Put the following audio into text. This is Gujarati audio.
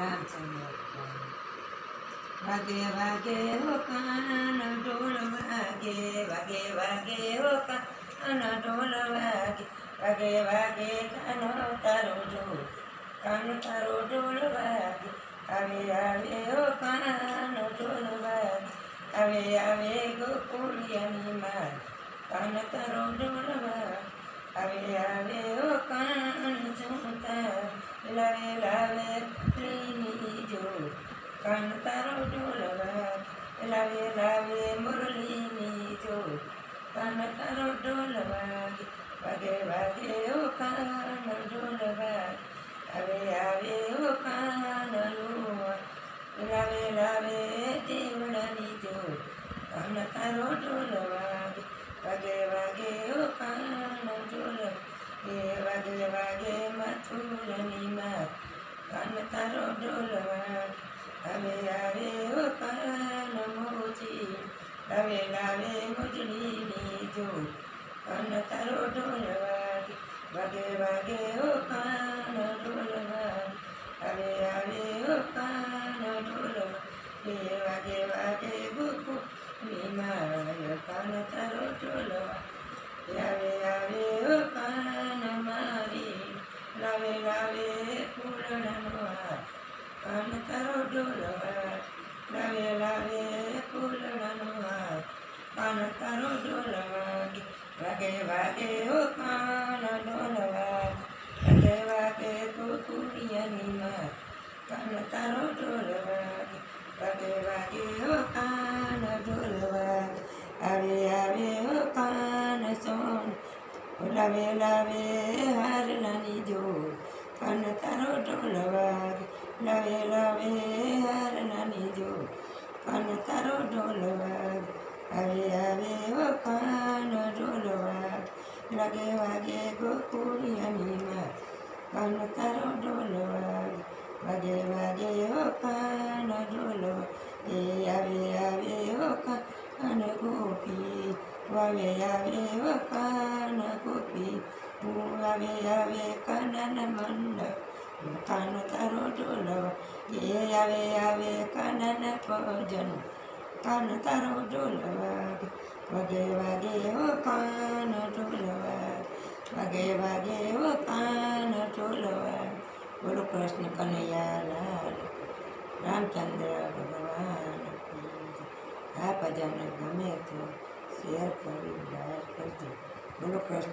રામચંદ્ર વાગે વાગે હો કાન ઢોલ વાગે વાગે વાગે હો કાન ઢોલ વાગે વાગે વાગે કાનો તારો ઢોલ કાન તારો ઢોલ વાગે આવે આવે હો કાન ઢોલ વાગે આવે આવે ગોકુળિયાની માર કાન તારો ઢોલ વાગે આવે આવે હો કાન સુમતા લાવે લાવે પ્રેમી જો કાન તારો ઢોલ વાગે લાવે લાવે મુરલીની જો કાન તારો ઢોલ વાગે વાગે વાગે હો કાન ઢોલ વાગે આવે આવે હો કાન લુવા લાવે લાવે દેવડાની જો કાન તારો ઢોલ વાગે વાગે વાગે હો કાન ઢોલ વાગે વાગે મથુરની માર કાન તારો ઢોલ વાગે આવે આવે હો કાન મોજી લાવે લાવે મોજડીની જો કાન તારો ઢોલ વાગે વાગે વાગે હો કાન ઢોલ વાગે આવે આવે હો કાન ઢોલ વાગે વાગે ગોકુળની માર કાન તારો ઢોલ વાગે આવે આવે હો કાન મારી લાવે લાવે ફૂલડાનો હાર કાન તારો ઢોલ વાગે લાવે લાવે ફૂલડાનો હાર કાન તારો ઢોલ વાગે વાગે વાગે હો કાન ઢોલ વાગે વાગે વાગે ગોકુળિયાની માર કાન તારો ઢોલ વાગે વાગે વાગે હો કાન ઢોલ વાગે આવે આવે હો કાન સોન લાવે લાવે હારલાની જોર કાન તારો ઢોલ વાગે લાવે લાવે હારલાની જોર કાન તારો ઢોલ વાગે આવે આવે હો કાન ઢોલ વાગે લાગે વાગે ગોકુળિયાની માર કાન તારો ઢોલ વાગે વાગે વાગે હો કાન ઢોલ વાગે આવે આવે હો કાન ગોપી વાવે આવે હો કાન ગોપી હું આવે આવે કાનના મંડળ કાન તારો ઢોલ વાગે આવે આવે કાનના ભજન કાન તારો ઢોલ વાગે વાગે વાગે હો કાન ઢોલ વાગે વાગે વાગે હો કાન ઢોલ વાગે બોલો કૃષ્ણ કનૈયા લાલ રામચંદ્ર ભગવાન આ ભજન ગમે તો શેર કરી લાઈક કરજો બોલો કૃષ્ણ